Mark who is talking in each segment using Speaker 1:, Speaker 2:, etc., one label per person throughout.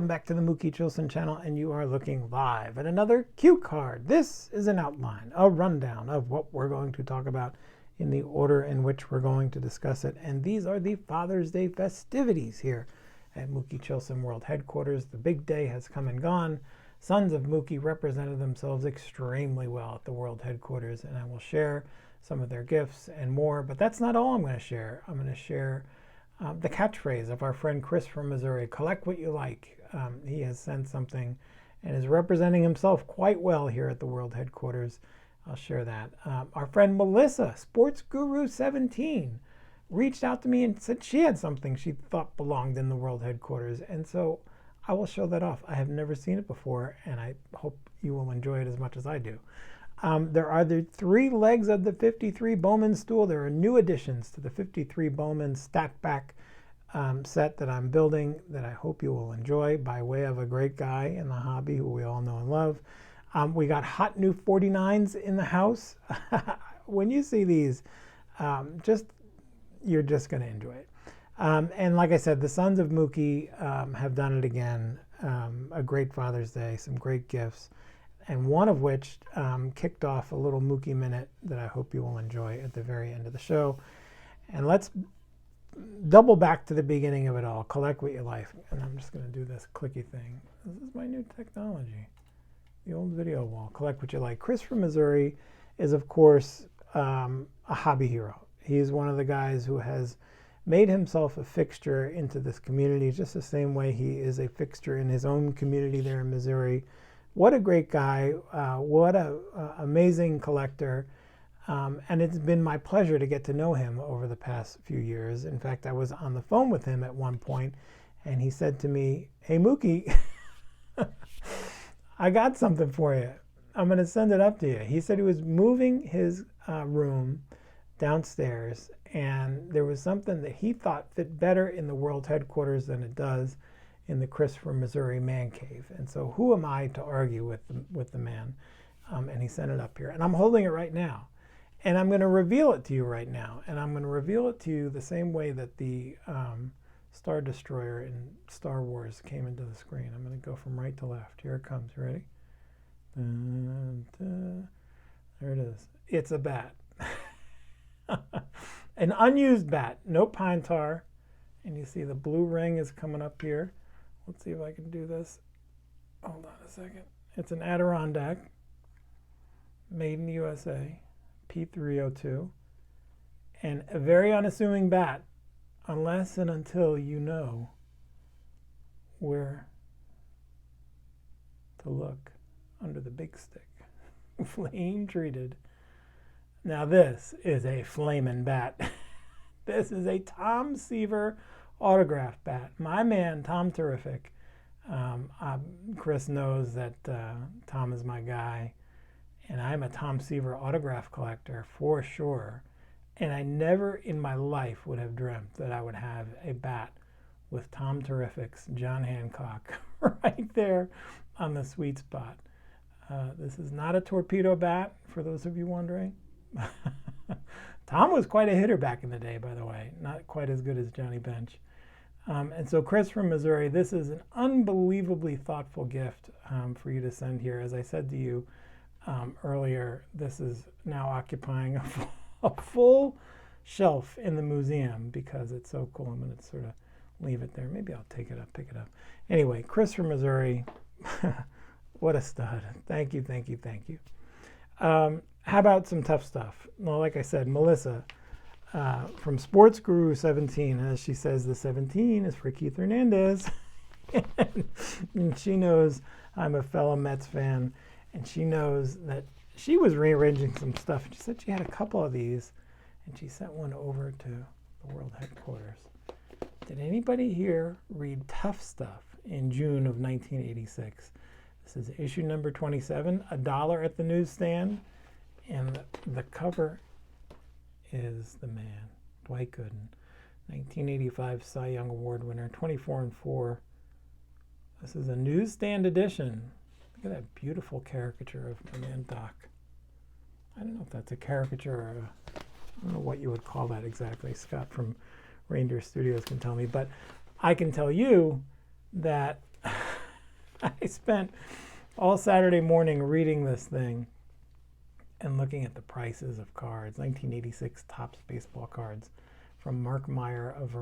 Speaker 1: Welcome back to the Mookie Chilson channel, and you are looking live at another cue card. This is an outline, a rundown of what we're going to talk about in the order in which we're going to discuss it. And these are the Father's Day festivities here at Mookie Chilson World Headquarters. The big day has come and gone. Sons of Mookie represented themselves extremely well at the World Headquarters, and I will share some of their gifts and more. But that's not all I'm going to share. I'm going to share the catchphrase of our friend Chris from Missouri, collect what you like. He has sent something and is representing himself quite well here at the World Headquarters. I'll share that. Our friend Melissa, Sports Guru 17, reached out to me and said she had something she thought belonged in the World Headquarters. And so I will show that off. I have never seen it before, and I hope you will enjoy it as much as I do. There are the 3 legs of the 53 Bowman stool. There are new additions to the 53 Bowman stack back set that I'm building that I hope you will enjoy by way of a great guy in the hobby who we all know and love. We got hot new 49s in the house. When you see these, you're just going to enjoy it. And like I said, the Sons of Mookie have done it again. A great Father's Day, some great gifts, and one of which kicked off a little Mookie Minute that I hope you will enjoy at the very end of the show. And let's double back to the beginning of it all. Collect what you like. And I'm just going to do this clicky thing. This is my new technology. The old video wall. Collect what you like. Chris from Missouri is, of course, a hobby hero. He's one of the guys who has made himself a fixture into this community, just the same way he is a fixture in his own community there in Missouri. What a great guy. What a amazing collector. And it's been my pleasure to get to know him over the past few years. In fact, I was on the phone with him at one point, and he said to me, "Hey, Mookie, I got something for you. I'm going to send it up to you." He said he was moving his room downstairs, and there was something that he thought fit better in the World Headquarters than it does in the Chris from Missouri man cave. And so who am I to argue with the man? And he sent it up here. And I'm holding it right now. And I'm going to reveal it to you right now. And I'm going to reveal it to you the same way that the Star Destroyer in Star Wars came into the screen. I'm going to go from right to left. Here it comes. You ready? Dun, dun. There it is. It's a bat. An unused bat. No pine tar. And you see the blue ring is coming up here. Let's see if I can do this. Hold on a second. It's an Adirondack, made in the USA, P302, and a very unassuming bat, unless and until you know where to look under the big stick. Flame treated. Now this is a flamin' bat. This is a Tom Seaver autograph bat. My man, Tom Terrific. Chris knows that Tom is my guy, and I'm a Tom Seaver autograph collector for sure. And I never in my life would have dreamt that I would have a bat with Tom Terrific's John Hancock right there on the sweet spot. This is not a torpedo bat, for those of you wondering. Tom was quite a hitter back in the day, by the way. Not quite as good as Johnny Bench. And so Chris from Missouri, this is an unbelievably thoughtful gift for you to send here. As I said to you earlier, this is now occupying a full shelf in the museum because it's so cool. I'm going to sort of leave it there. Maybe I'll take it up, pick it up. Anyway, Chris from Missouri, what a stud. Thank you, thank you, thank you. How about some tough stuff? Well, like I said, Melissa from Sports Guru 17, as she says, the 17 is for Keith Hernandez. And she knows I'm a fellow Mets fan, and she knows that she was rearranging some stuff. She said she had a couple of these, and she sent one over to the World Headquarters. Did anybody here read Tough Stuff in June of 1986? This is issue number 27, $1 at the newsstand. And the cover is the man, Dwight Gooden, 1985 Cy Young Award winner, 24-4. This is a newsstand edition. Look at that beautiful caricature of my man Doc. I don't know if that's a caricature or I don't know what you would call that exactly. Scott from Reindeer Studios can tell me, but I can tell you that I spent all Saturday morning reading this thing and looking at the prices of cards. 1986 Topps baseball cards from Mark Meyer of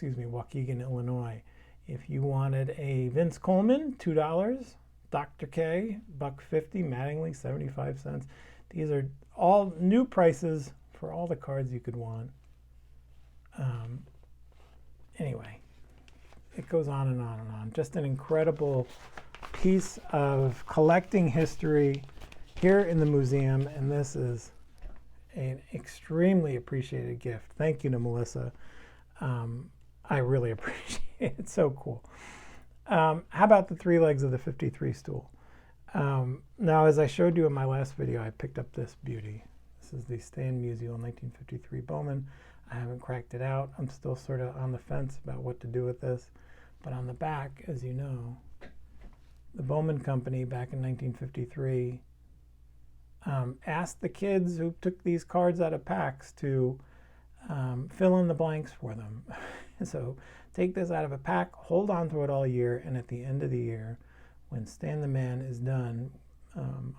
Speaker 1: Waukegan, Illinois. If you wanted a Vince Coleman, $2. Dr. K, $1.50. Mattingly, 75 cents. These are all new prices for all the cards you could want. Anyway, it goes on and on and on. Just an incredible piece of collecting history here in the museum, and this is an extremely appreciated gift. Thank you to Melissa. I really appreciate it. It's so cool. How about the 3 legs of the 53 stool? Now, as I showed you in my last video, I picked up this beauty. This is the Stan Musial 1953 Bowman. I haven't cracked it out. I'm still sort of on the fence about what to do with this. But on the back, as you know, the Bowman Company back in 1953 asked the kids who took these cards out of packs to fill in the blanks for them. So take this out of a pack, hold on to it all year, and at the end of the year, when Stan the Man is done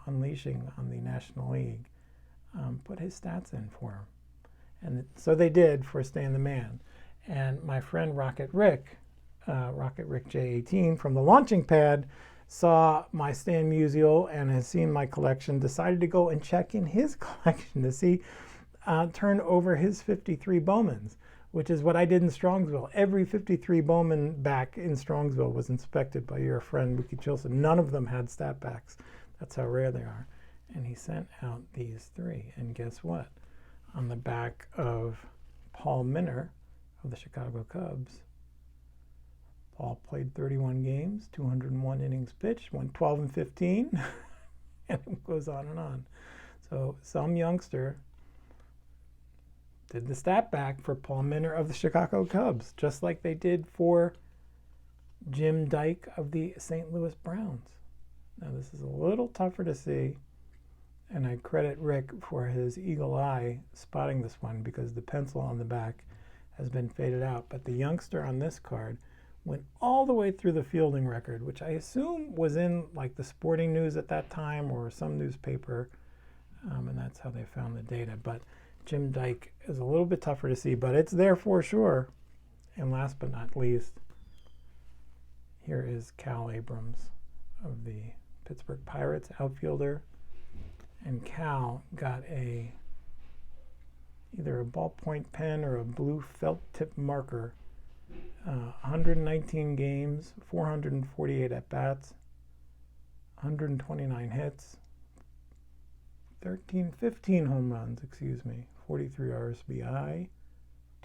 Speaker 1: unleashing on the National League, put his stats in for him. And so they did for Stan the Man. And my friend Rocket Rick J18 from the launching pad, saw my Stan Musial and has seen my collection, decided to go and check in his collection to see, turn over his 53 Bowmans, which is what I did in Strongsville. Every 53 Bowman back in Strongsville was inspected by your friend Mookie Chilson. None of them had stat backs. That's how rare they are. And he sent out these 3. And guess what? On the back of Paul Minner of the Chicago Cubs, Paul played 31 games, 201 innings pitched, went 12-15, and it goes on and on. So some youngster did the stat back for Paul Minner of the Chicago Cubs, just like they did for Jim Dyke of the St. Louis Browns. Now this is a little tougher to see, and I credit Rick for his eagle eye spotting this one because the pencil on the back has been faded out. But the youngster on this card went all the way through the fielding record, which I assume was in like the Sporting News at that time or some newspaper, and that's how they found the data. But Jim Dyke is a little bit tougher to see, but it's there for sure. And last but not least, here is Cal Abrams of the Pittsburgh Pirates, outfielder. And Cal got either a ballpoint pen or a blue felt tip marker. 119 games, 448 at-bats, 129 hits, 15 home runs, 43 RSBI,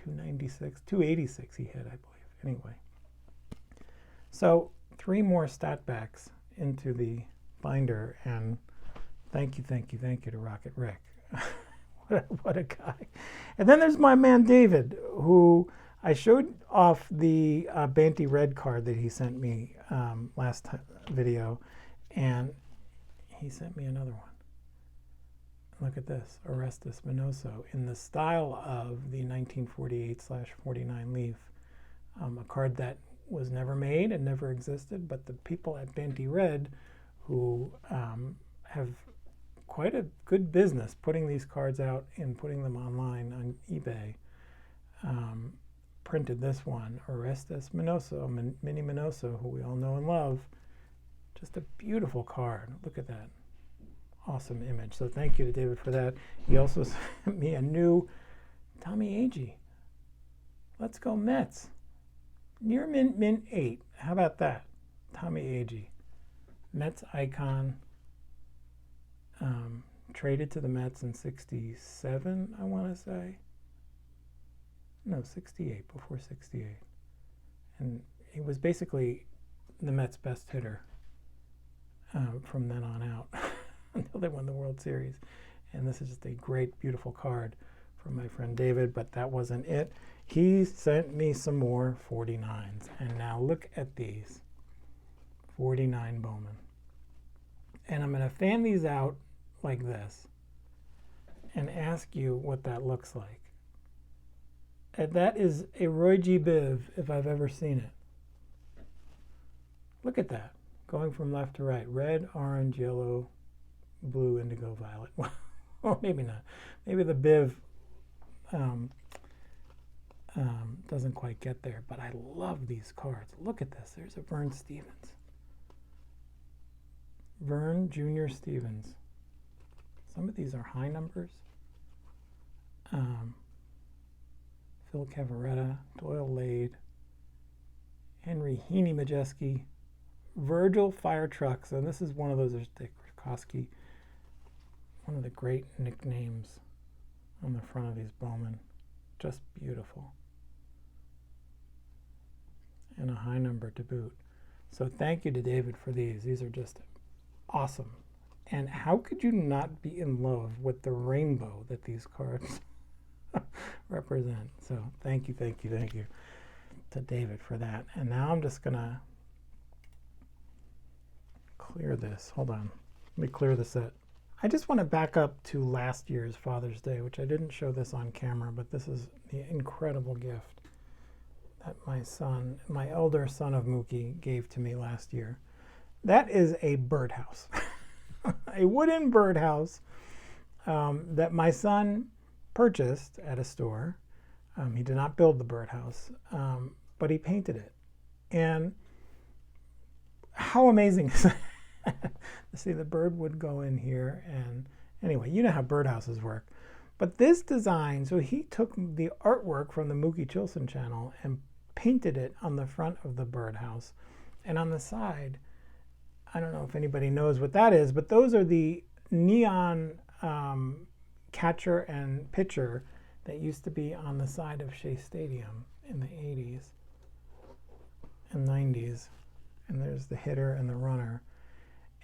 Speaker 1: 286 he hit, I believe. Anyway, so 3 more stat backs into the binder, and thank you to Rocket Rick. what a guy. And then there's my man David, who I showed off the Banty Red card that he sent me last video, and he sent me another one. Look at this, Orestes Minoso, in the style of the 1948/49 Leaf, a card that was never made and never existed, but the people at Banty Red, who have quite a good business putting these cards out and putting them online on eBay, printed this one, Orestes Minoso, Mini Minoso, who we all know and love. Just a beautiful card. Look at that. Awesome image. So thank you to David for that. He also sent me a new Tommy Agee. Let's go Mets. Near mint 8. How about that? Tommy Agee. Mets icon. Traded to the Mets in 67, I want to say. No, 68, before 68. And he was basically the Mets' best hitter from then on out until they won the World Series. And this is just a great, beautiful card from my friend David, but that wasn't it. He sent me some more 49s. And now look at these 49 Bowman. And I'm going to fan these out like this and ask you what that looks like. And that is a Roy G. Biv if I've ever seen it. Look at that. Going from left to right. Red, orange, yellow, blue, indigo, violet. Well, maybe not. Maybe the Biv doesn't quite get there, but I love these cards. Look at this. There's a Vern Stevens. Vern Jr. Stevens. Some of these are high numbers. Phil Cavaretta, Doyle Lade, Henry Heaney Majeski, Virgil Fire Trucks, and this is one of those, there's Dick Rikoski, one of the great nicknames on the front of these Bowman. Just beautiful. And a high number to boot. So thank you to David for these. These are just awesome. And how could you not be in love with the rainbow that these cards represent? So thank you to David for that. And now I'm just gonna clear this. Hold on. Let me clear the set. I just want to back up to last year's Father's Day, which I didn't show this on camera, but this is the incredible gift that my elder son of Mookie, gave to me last year. That is a birdhouse. A wooden birdhouse that my son purchased at a store. He did not build the birdhouse, but he painted it. And how amazing is that? See, the bird would go in here, and anyway, you know how birdhouses work. But this design, so he took the artwork from the Mookie Chilson channel and painted it on the front of the birdhouse. And on the side, I don't know if anybody knows what that is, but those are the neon catcher and pitcher that used to be on the side of Shea Stadium in the 80s and 90s. And there's the hitter and the runner.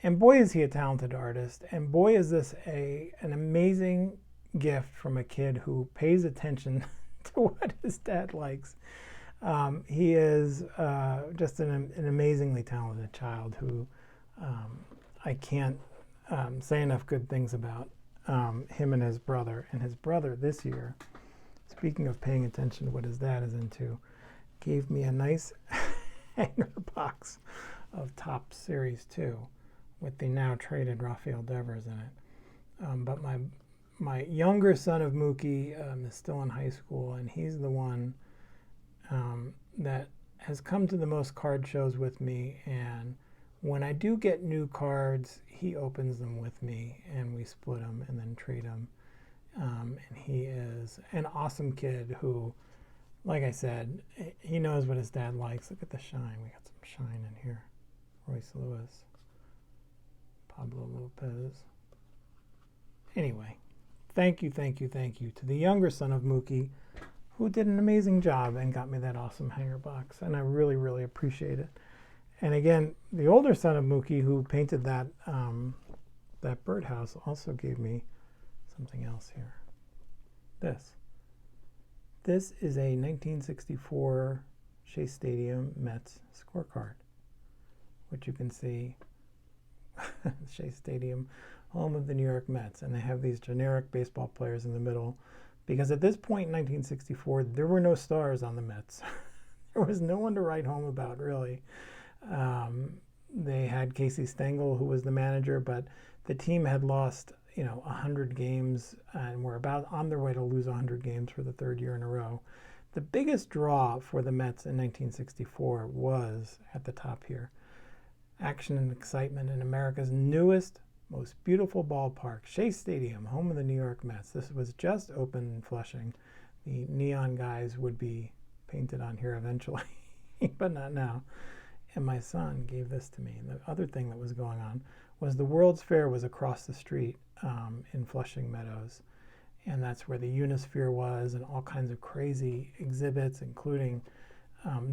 Speaker 1: And boy, is he a talented artist. And boy, is this an amazing gift from a kid who pays attention to what his dad likes. He is just an amazingly talented child who I can't say enough good things about him and his brother. And his brother this year, speaking of paying attention to what his dad is into, gave me a nice hanger box of Topps Series 2 with the now traded Rafael Devers in it. But my younger son of Mookie is still in high school, and he's the one that has come to the most card shows with me. And when I do get new cards, he opens them with me, and we split them and then trade them. And he is an awesome kid who, like I said, he knows what his dad likes. Look at the shine. We got some shine in here. Royce Lewis, Pablo Lopez. Anyway, thank you to the younger son of Mookie, who did an amazing job and got me that awesome hanger box. And I really appreciate it. And again, the older son of Mookie, who painted that that birdhouse, also gave me something else here. This is a 1964 Shea Stadium Mets scorecard, which you can see Shea Stadium, home of the New York Mets. And they have these generic baseball players in the middle, because at this point in 1964, there were no stars on the Mets. There was no one to write home about, really. They had Casey Stengel, who was the manager, but the team had lost 100 games and were about on their way to lose 100 games for the third year in a row. The biggest draw for the Mets in 1964 was at the top here. Action and excitement in America's newest, most beautiful ballpark, Shea Stadium, home of the New York Mets. This was just open in Flushing. The neon guys would be painted on here eventually, but not now. And my son gave this to me. And the other thing that was going on was the World's Fair was across the street in Flushing Meadows. And that's where the Unisphere was, and all kinds of crazy exhibits, including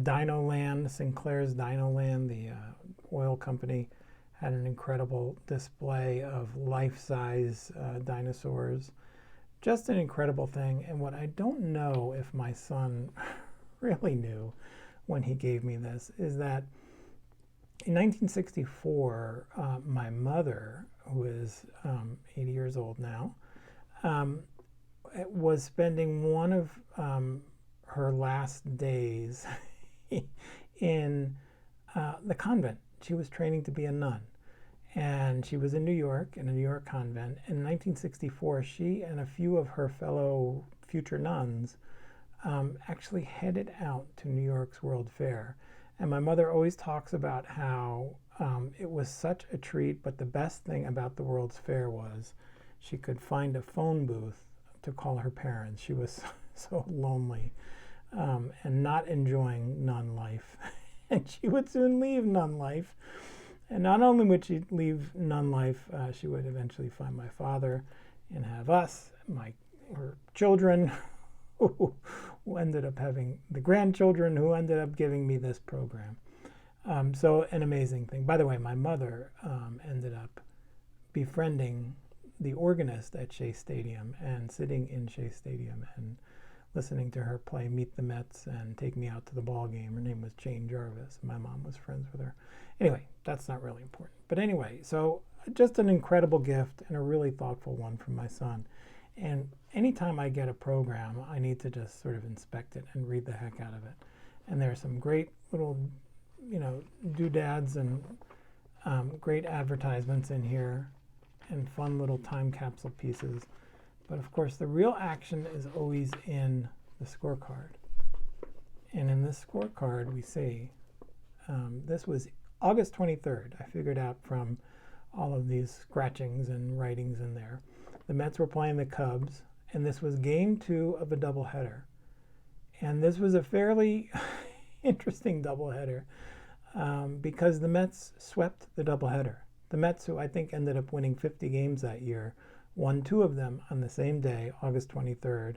Speaker 1: Dino Land, Sinclair's Dino Land, the oil company, had an incredible display of life-size dinosaurs. Just an incredible thing. And what I don't know if my son really knew when he gave me this is that in 1964, my mother, who is 80 years old now, was spending one of her last days in the convent. she was training to be a nun. And she was in New York, in a New York convent. In 1964, she and a few of her fellow future nuns actually headed out to New York's World Fair. And my mother always talks about how it was such a treat, but the best thing about the World's Fair was she could find a phone booth to call her parents. She was so lonely and not enjoying nun life. And she would soon leave nun life. And not only would she leave nun life, she would eventually find my father and have us, her children, who ended up having the grandchildren, who ended up giving me this program. So an amazing thing. By the way, my mother ended up befriending the organist at Shea Stadium and sitting in Shea Stadium and listening to her play Meet the Mets and take me out to the ball game. Her name was Jane Jarvis. My mom was friends with her. Anyway, that's not really important. But anyway, so just an incredible gift and a really thoughtful one from my son. And anytime I get a program, I need to just sort of inspect it and read the heck out of it. And there are some great little, doodads and great advertisements in here and fun little time capsule pieces. But of course, the real action is always in the scorecard. And in this scorecard, we see this was August 23rd. I figured out from all of these scratchings and writings in there. The Mets were playing the Cubs, and this was game 2 of a doubleheader. And this was a fairly interesting doubleheader because the Mets swept the doubleheader. The Mets, who I think ended up winning 50 games that year, won 2 of them on the same day, August 23rd,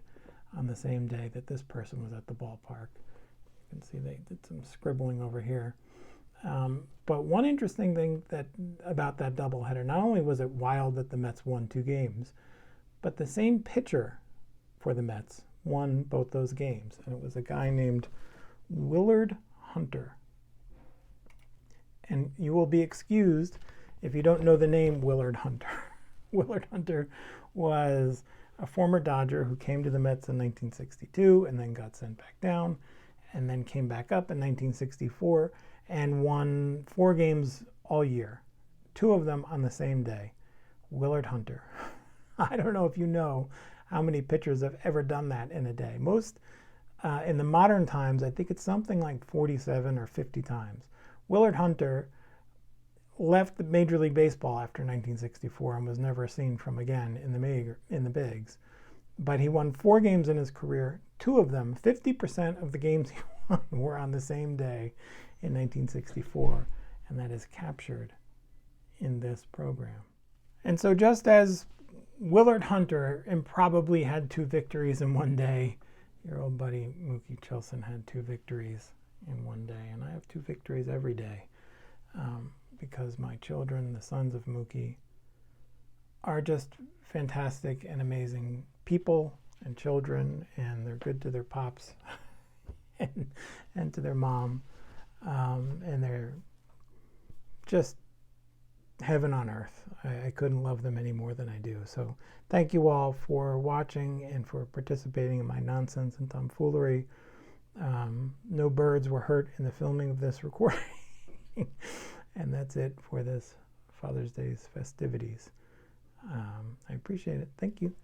Speaker 1: on the same day that this person was at the ballpark. You can see they did some scribbling over here. But one interesting thing about that doubleheader, not only was it wild that the Mets won 2 games, but the same pitcher for the Mets won both those games. And it was a guy named Willard Hunter. And you will be excused if you don't know the name Willard Hunter. Willard Hunter was a former Dodger who came to the Mets in 1962 and then got sent back down and then came back up in 1964 and won 4 games all year, 2 of them on the same day. Willard Hunter. I don't know if you know how many pitchers have ever done that in a day. Most, in the modern times, I think it's something like 47 or 50 times. Willard Hunter left Major League Baseball after 1964 and was never seen from again in the bigs. But he won 4 games in his career. 2 of them, 50% of the games he won, were on the same day in 1964, and that is captured in this program. And so just as Willard Hunter improbably had 2 victories in one day, your old buddy Mookie Chilson had 2 victories in one day, and I have 2 victories every day. Because my children, the sons of Mookie, are just fantastic and amazing people and children, and they're good to their pops and to their mom, and they're just heaven on earth. I couldn't love them any more than I do. So thank you all for watching and for participating in my nonsense and tomfoolery. No birds were hurt in the filming of this recording. And that's it for this Father's Day's festivities. I appreciate it. Thank you.